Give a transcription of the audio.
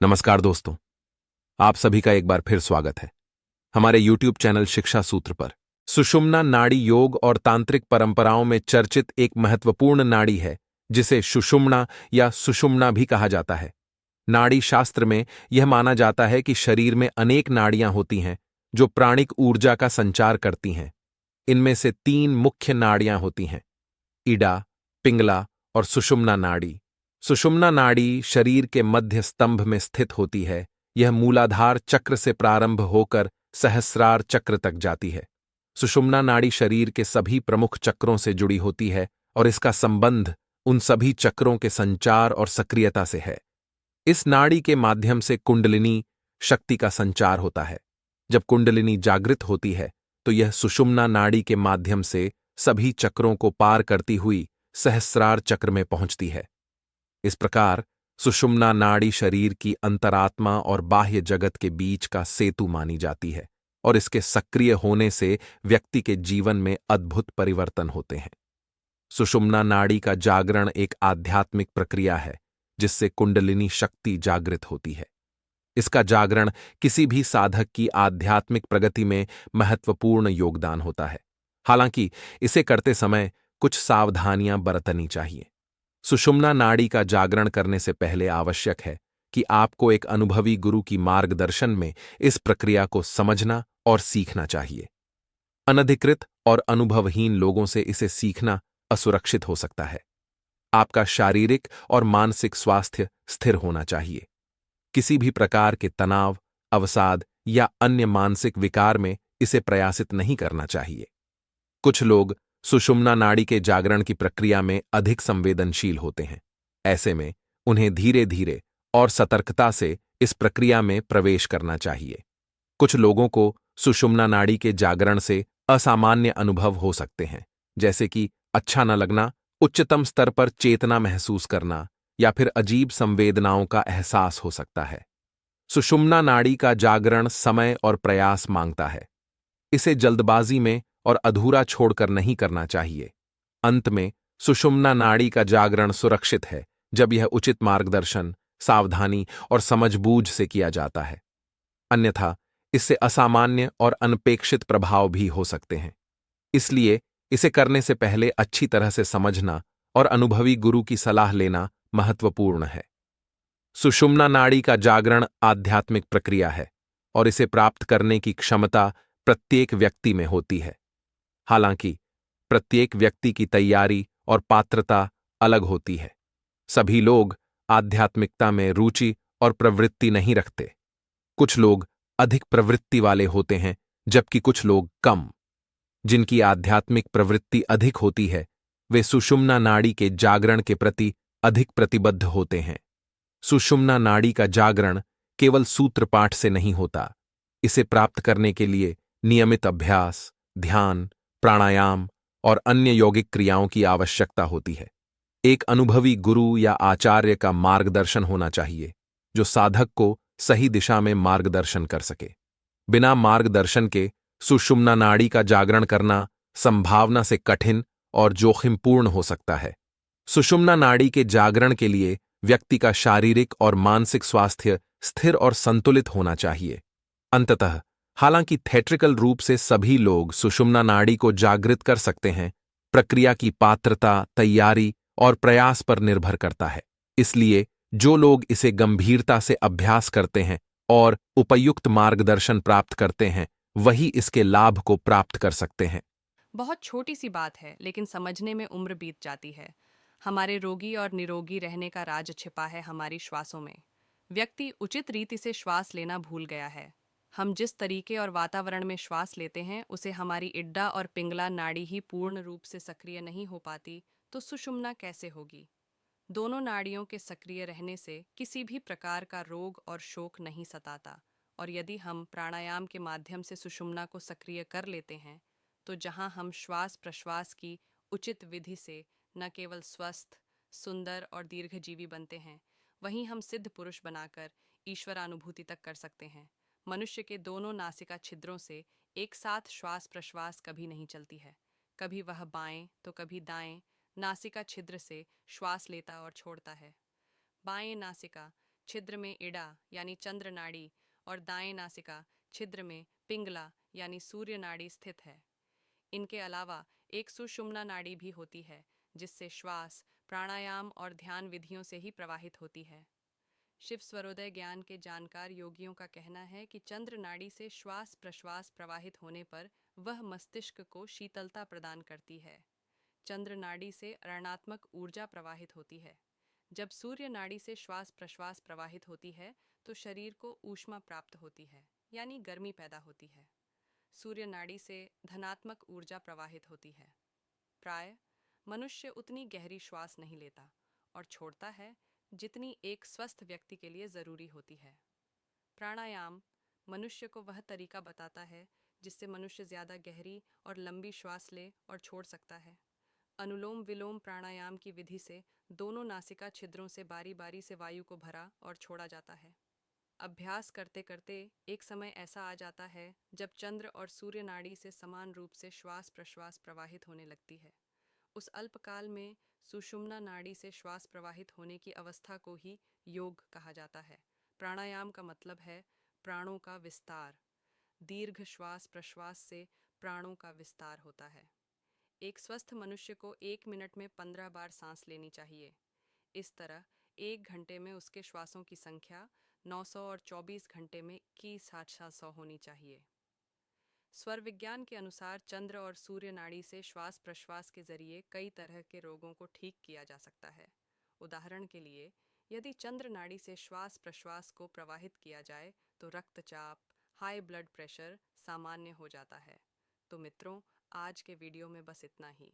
नमस्कार दोस्तों। आप सभी का एक बार फिर स्वागत है हमारे YouTube चैनल शिक्षा सूत्र पर। सुषुम्ना नाड़ी योग और तांत्रिक परंपराओं में चर्चित एक महत्वपूर्ण नाड़ी है जिसे सुषुम्ना या सुषुम्ना भी कहा जाता है। नाड़ी शास्त्र में यह माना जाता है कि शरीर में अनेक नाड़ियां होती हैं जो प्राणिक ऊर्जा का संचार करती हैं। इनमें से तीन मुख्य नाड़ियां होती हैं: इडा, पिंगला और सुषुम्ना नाड़ी। सुषुम्ना नाड़ी शरीर के मध्य स्तंभ में स्थित होती है। यह मूलाधार चक्र से प्रारंभ होकर सहस्रार चक्र तक जाती है। सुषुम्ना नाड़ी शरीर के सभी प्रमुख चक्रों से जुड़ी होती है और इसका संबंध उन सभी चक्रों के संचार और सक्रियता से है। इस नाड़ी के माध्यम से कुंडलिनी शक्ति का संचार होता है। जब कुंडलिनी जागृत होती है तो यह सुषुम्ना नाड़ी के माध्यम से सभी चक्रों को पार करती हुई सहस्रार चक्र में पहुंचती है। इस प्रकार सुषुम्ना नाड़ी शरीर की अंतरात्मा और बाह्य जगत के बीच का सेतु मानी जाती है और इसके सक्रिय होने से व्यक्ति के जीवन में अद्भुत परिवर्तन होते हैं। सुषुम्ना नाड़ी का जागरण एक आध्यात्मिक प्रक्रिया है जिससे कुंडलिनी शक्ति जागृत होती है। इसका जागरण किसी भी साधक की आध्यात्मिक प्रगति में महत्वपूर्ण योगदान होता है। हालांकि इसे करते समय कुछ सावधानियां बरतनी चाहिए। सुषुम्ना नाड़ी का जागरण करने से पहले आवश्यक है कि आपको एक अनुभवी गुरु की मार्गदर्शन में इस प्रक्रिया को समझना और सीखना चाहिए। अनधिकृत और अनुभवहीन लोगों से इसे सीखना असुरक्षित हो सकता है। आपका शारीरिक और मानसिक स्वास्थ्य स्थिर होना चाहिए। किसी भी प्रकार के तनाव, अवसाद या अन्य मानसिक विकार में इसे प्रयासित नहीं करना चाहिए। कुछ लोग सुषुम्ना नाड़ी के जागरण की प्रक्रिया में अधिक संवेदनशील होते हैं। ऐसे में उन्हें धीरे धीरे और सतर्कता से इस प्रक्रिया में प्रवेश करना चाहिए। कुछ लोगों को सुषुम्ना नाड़ी के जागरण से असामान्य अनुभव हो सकते हैं, जैसे कि अच्छा न लगना, उच्चतम स्तर पर चेतना महसूस करना या फिर अजीब संवेदनाओं का एहसास हो सकता है। सुषुम्ना नाड़ी का जागरण समय और प्रयास मांगता है। इसे जल्दबाजी में और अधूरा छोड़कर नहीं करना चाहिए। अंत में सुषुम्ना नाड़ी का जागरण सुरक्षित है जब यह उचित मार्गदर्शन, सावधानी और समझबूझ से किया जाता है। अन्यथा इससे असामान्य और अनपेक्षित प्रभाव भी हो सकते हैं। इसलिए इसे करने से पहले अच्छी तरह से समझना और अनुभवी गुरु की सलाह लेना महत्वपूर्ण है। सुषुम्ना नाड़ी का जागरण आध्यात्मिक प्रक्रिया है और इसे प्राप्त करने की क्षमता प्रत्येक व्यक्ति में होती है। हालांकि प्रत्येक व्यक्ति की तैयारी और पात्रता अलग होती है। सभी लोग आध्यात्मिकता में रुचि और प्रवृत्ति नहीं रखते। कुछ लोग अधिक प्रवृत्ति वाले होते हैं जबकि कुछ लोग कम। जिनकी आध्यात्मिक प्रवृत्ति अधिक होती है वे सुषुम्ना नाड़ी के जागरण के प्रति अधिक प्रतिबद्ध होते हैं। सुषुम्ना नाड़ी का जागरण केवल सूत्रपाठ से नहीं होता। इसे प्राप्त करने के लिए नियमित अभ्यास, ध्यान, प्राणायाम और अन्य यौगिक क्रियाओं की आवश्यकता होती है। एक अनुभवी गुरु या आचार्य का मार्गदर्शन होना चाहिए जो साधक को सही दिशा में मार्गदर्शन कर सके। बिना मार्गदर्शन के सुषुम्ना नाड़ी का जागरण करना संभावना से कठिन और जोखिमपूर्ण हो सकता है। सुषुम्ना नाड़ी के जागरण के लिए व्यक्ति का शारीरिक और मानसिक स्वास्थ्य स्थिर और संतुलित होना चाहिए। अंततः, हालांकि थेट्रिकल रूप से सभी लोग सुषुम्ना नाड़ी को जागृत कर सकते हैं, प्रक्रिया की पात्रता, तैयारी और प्रयास पर निर्भर करता है। इसलिए जो लोग इसे गंभीरता से अभ्यास करते हैं और उपयुक्त मार्गदर्शन प्राप्त करते हैं, वही इसके लाभ को प्राप्त कर सकते हैं। बहुत छोटी सी बात है, लेकिन समझने में उम्र बीत जाती है। हमारे रोगी और निरोगी रहने का राज छिपा है हमारी श्वासों में। व्यक्ति उचित रीति से श्वास लेना भूल गया है। हम जिस तरीके और वातावरण में श्वास लेते हैं उसे हमारी इड्डा और पिंगला नाड़ी ही पूर्ण रूप से सक्रिय नहीं हो पाती, तो सुषुम्ना कैसे होगी? दोनों नाड़ियों के सक्रिय रहने से किसी भी प्रकार का रोग और शोक नहीं सताता। और यदि हम प्राणायाम के माध्यम से सुषुम्ना को सक्रिय कर लेते हैं, तो जहां हम श्वास प्रश्वास की उचित विधि से न केवल स्वस्थ, सुंदर और दीर्घजीवी बनते हैं, वहीं हम सिद्ध पुरुष बनाकर ईश्वरानुभूति तक कर सकते हैं। मनुष्य के दोनों नासिका छिद्रों से एक साथ श्वास प्रश्वास कभी नहीं चलती है। कभी वह बाएं तो कभी दाएं नासिका छिद्र से श्वास लेता और छोड़ता है। बाएं नासिका छिद्र में इड़ा यानी चंद्र नाड़ी और दाएं नासिका छिद्र में पिंगला यानी सूर्य नाड़ी स्थित है। इनके अलावा एक सुषुम्ना नाड़ी भी होती है, जिससे श्वास प्राणायाम और ध्यान विधियों से ही प्रवाहित होती है। शिव स्वरोदय ज्ञान के जानकार योगियों का कहना है कि चंद्र नाड़ी से श्वास प्रश्वास प्रवाहित होने पर वह मस्तिष्क को शीतलता प्रदान करती है। चंद्र नाड़ी से ऋणात्मक ऊर्जा प्रवाहित होती है। जब सूर्य नाड़ी से श्वास प्रश्वास प्रवाहित होती है तो शरीर को ऊष्मा प्राप्त होती है, यानी गर्मी पैदा होती है। सूर्य नाड़ी से धनात्मक ऊर्जा प्रवाहित होती है। प्राय मनुष्य उतनी गहरी श्वास नहीं लेता और छोड़ता है जितनी एक स्वस्थ व्यक्ति के लिए ज़रूरी होती है। प्राणायाम मनुष्य को वह तरीका बताता है जिससे मनुष्य ज़्यादा गहरी और लंबी श्वास ले और छोड़ सकता है। अनुलोम विलोम प्राणायाम की विधि से दोनों नासिका छिद्रों से बारी बारी से वायु को भरा और छोड़ा जाता है। अभ्यास करते करते एक समय ऐसा आ जाता है जब चंद्र और सूर्य नाड़ी से समान रूप से श्वास प्रश्वास प्रवाहित होने लगती है। उस अल्पकाल में सुषुम्ना नाड़ी से श्वास प्रवाहित होने की अवस्था को ही योग कहा जाता है। प्राणायाम का मतलब है प्राणों का विस्तार। दीर्घ श्वास प्रश्वास से प्राणों का विस्तार होता है। एक स्वस्थ मनुष्य को 1 मिनट में 15 बार सांस लेनी चाहिए। इस तरह 1 घंटे में उसके श्वासों की संख्या 900 और 24 घंटे में 21,700 होनी चाहिए। स्वर विज्ञान के अनुसार चंद्र और सूर्य नाड़ी से श्वास प्रश्वास के जरिए कई तरह के रोगों को ठीक किया जा सकता है। उदाहरण के लिए, यदि चंद्र नाड़ी से श्वास प्रश्वास को प्रवाहित किया जाए तो रक्तचाप, हाई ब्लड प्रेशर सामान्य हो जाता है। तो मित्रों, आज के वीडियो में बस इतना ही।